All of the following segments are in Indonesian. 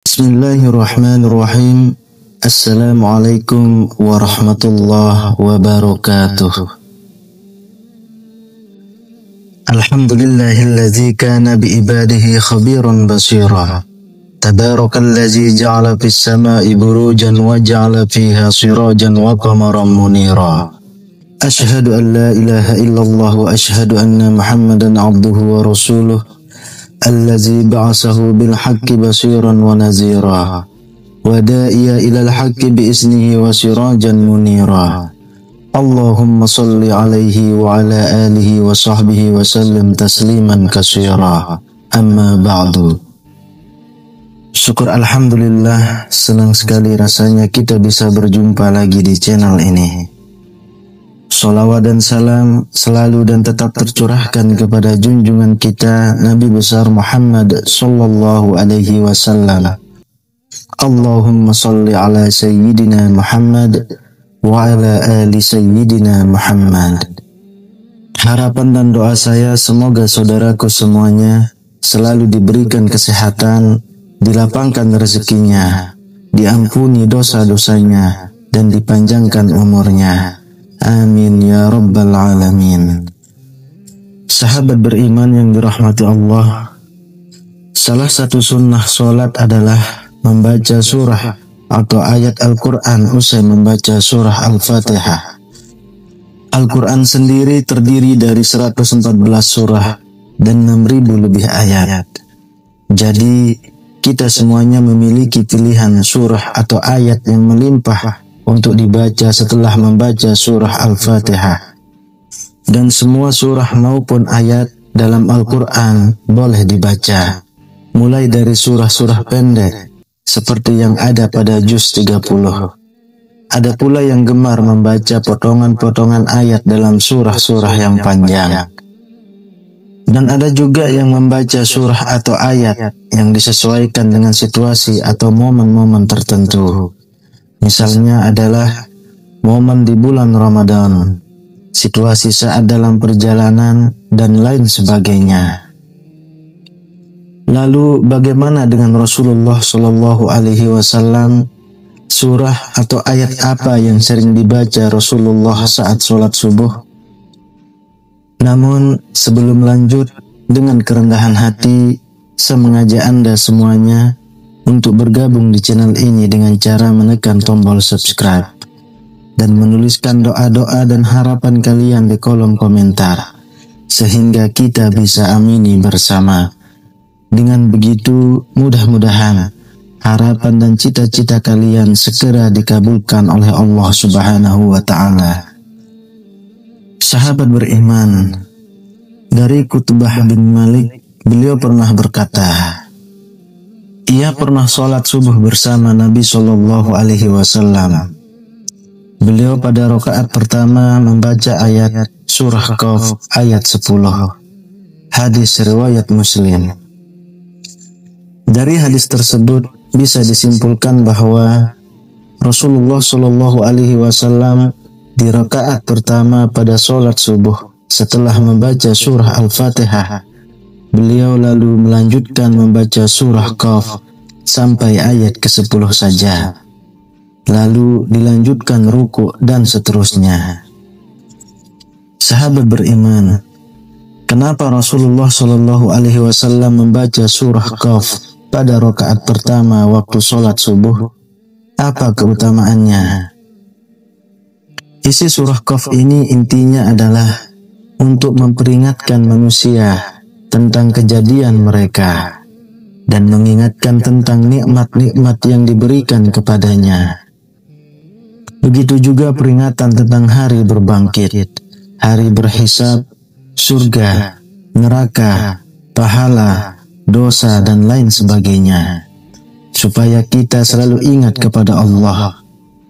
Bismillahirrahmanirrahim. Assalamualaikum warahmatullahi wabarakatuh. Alhamdulillahilladzi kana biibadihi khabiran basira. Tabarakalladzi ja'ala fis sama'i burujan wa ja'ala fiha sirajan wa qamaran munira. Ashhadu an la ilaha illallah wa ashhadu anna Muhammadan abduhu wa rasuluh. Allazi ba'asahu bil haqqi basiran wa nazira wa da'iya ilal haqqi bi isnihi wa sirajan munira. Allahumma salli alaihi wa ala alihi wa sahbihi wa sallim tasliman katsira. Amma ba'du. Syukur alhamdulillah, senang sekali rasanya kita bisa berjumpa lagi di channel ini. Salawat dan salam selalu dan tetap tercurahkan kepada junjungan kita Nabi besar Muhammad sallallahu alaihi wasallam. Allahumma salli ala sayyidina Muhammad wa ala ali sayyidina Muhammad. Harapan dan doa saya semoga saudaraku semuanya selalu diberikan kesehatan, dilapangkan rezekinya, diampuni dosa-dosanya, dan dipanjangkan umurnya. Amin ya rabbal alamin. Sahabat beriman yang dirahmati Allah, salah satu sunnah solat adalah membaca surah atau ayat Al-Quran usai membaca surah Al-Fatihah. Al-Quran sendiri terdiri dari 114 surah dan 6.000 lebih ayat. Jadi kita semuanya memiliki pilihan surah atau ayat yang melimpah untuk dibaca setelah membaca surah Al-Fatihah. Dan semua surah maupun ayat dalam Al-Quran boleh dibaca, mulai dari surah-surah pendek seperti yang ada pada juz 30. Ada pula yang gemar membaca potongan-potongan ayat dalam surah-surah yang panjang. Dan ada juga yang membaca surah atau ayat yang disesuaikan dengan situasi atau momen-momen tertentu. Misalnya adalah momen di bulan Ramadan, situasi saat dalam perjalanan, dan lain sebagainya. Lalu bagaimana dengan Rasulullah Shallallahu Alaihi Wasallam? Surah atau ayat apa yang sering dibaca Rasulullah saat sholat subuh? Namun sebelum lanjut, dengan kerendahan hati, saya mengajak Anda semuanya untuk bergabung di channel ini dengan cara menekan tombol subscribe dan menuliskan doa-doa dan harapan kalian di kolom komentar, sehingga kita bisa amini bersama. Dengan begitu, mudah-mudahan harapan dan cita-cita kalian segera dikabulkan oleh Allah Subhanahu wa Ta'ala. Sahabat beriman, dari Qutbah bin Malik, beliau pernah berkata, ia pernah sholat subuh bersama Nabi Shallallahu Alaihi Wasallam. Beliau pada rakaat pertama membaca ayat surah Qaf ayat 10. Hadis riwayat Muslim. Dari hadis tersebut bisa disimpulkan bahwa Rasulullah Shallallahu Alaihi Wasallam di rakaat pertama pada sholat subuh setelah membaca surah Al-Fatihah, beliau lalu melanjutkan membaca surah Qaf sampai ayat ke-10 saja. Lalu dilanjutkan ruku dan seterusnya. Sahabat beriman, kenapa Rasulullah Shallallahu Alaihi Wasallam membaca surah Qaf pada rakaat pertama waktu sholat subuh? Apa keutamaannya? Isi surah Qaf ini intinya adalah untuk memperingatkan manusia tentang kejadian mereka dan mengingatkan tentang nikmat-nikmat yang diberikan kepadanya. Begitu juga peringatan tentang hari berbangkit, hari berhisab, surga, neraka, pahala, dosa, dan lain sebagainya, supaya kita selalu ingat kepada Allah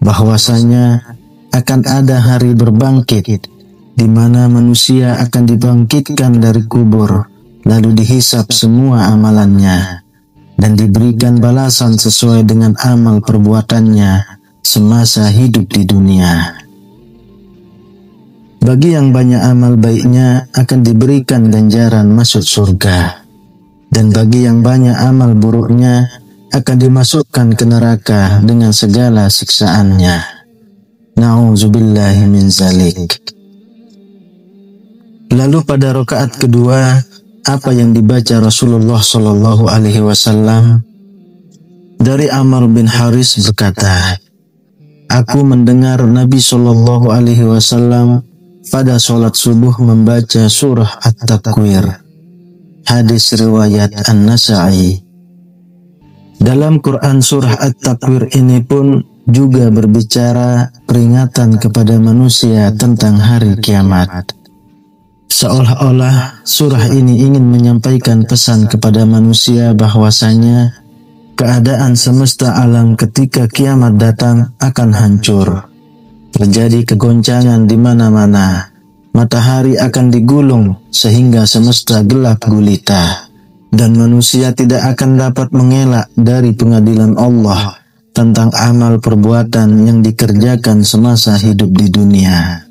bahwasanya akan ada hari berbangkit di mana manusia akan dibangkitkan dari kubur, lalu dihisap semua amalannya dan diberikan balasan sesuai dengan amal perbuatannya semasa hidup di dunia. Bagi yang banyak amal baiknya akan diberikan ganjaran masuk surga, dan bagi yang banyak amal buruknya akan dimasukkan ke neraka dengan segala siksaannya. Na'udzubillahi min zalik. Lalu pada rakaat kedua, apa yang dibaca Rasulullah Shallallahu Alaihi Wasallam? Dari Amr bin Haris berkata, aku mendengar Nabi Shallallahu Alaihi Wasallam pada sholat subuh membaca surah At-Takwir. Hadis riwayat An-Nasa'i. Dalam Quran surah At-Takwir ini pun juga berbicara peringatan kepada manusia tentang hari kiamat. Seolah-olah surah ini ingin menyampaikan pesan kepada manusia bahwasanya keadaan semesta alam ketika kiamat datang akan hancur. Terjadi kegoncangan di mana-mana. Matahari akan digulung sehingga semesta gelap gulita. Dan manusia tidak akan dapat mengelak dari pengadilan Allah tentang amal perbuatan yang dikerjakan semasa hidup di dunia.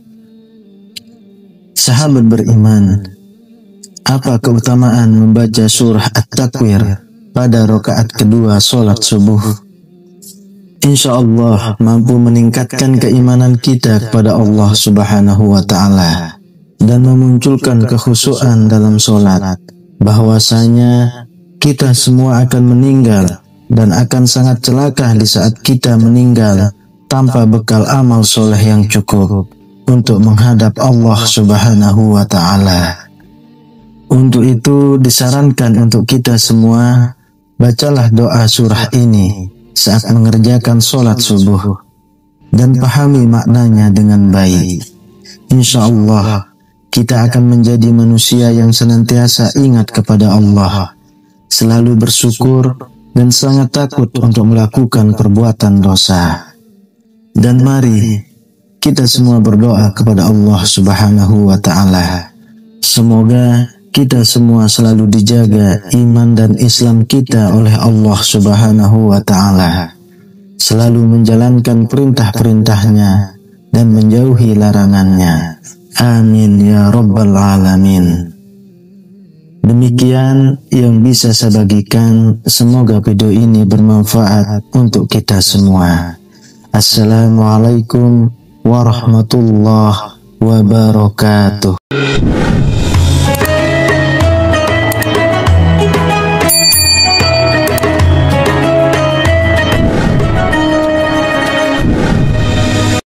Sahabat beriman, apa keutamaan membaca surah At-Takwir pada rakaat kedua sholat subuh? Insya Allah mampu meningkatkan keimanan kita kepada Allah Subhanahu wa Ta'ala dan memunculkan kekhusyuan dalam sholat, bahwasanya kita semua akan meninggal dan akan sangat celaka di saat kita meninggal tanpa bekal amal soleh yang cukup untuk menghadap Allah Subhanahu wa Ta'ala. Untuk itu disarankan untuk kita semua, bacalah doa surah ini saat mengerjakan sholat subuh dan pahami maknanya dengan baik. Insya Allah kita akan menjadi manusia yang senantiasa ingat kepada Allah, selalu bersyukur dan sangat takut untuk melakukan perbuatan dosa. Dan mari kita semua berdoa kepada Allah Subhanahu wa Ta'ala. Semoga kita semua selalu dijaga iman dan Islam kita oleh Allah Subhanahu wa Ta'ala, selalu menjalankan perintah-perintahnya dan menjauhi larangannya. Amin ya Rabbal Alamin. Demikian yang bisa saya bagikan. Semoga video ini bermanfaat untuk kita semua. Assalamualaikum warahmatullahi wabarakatuh.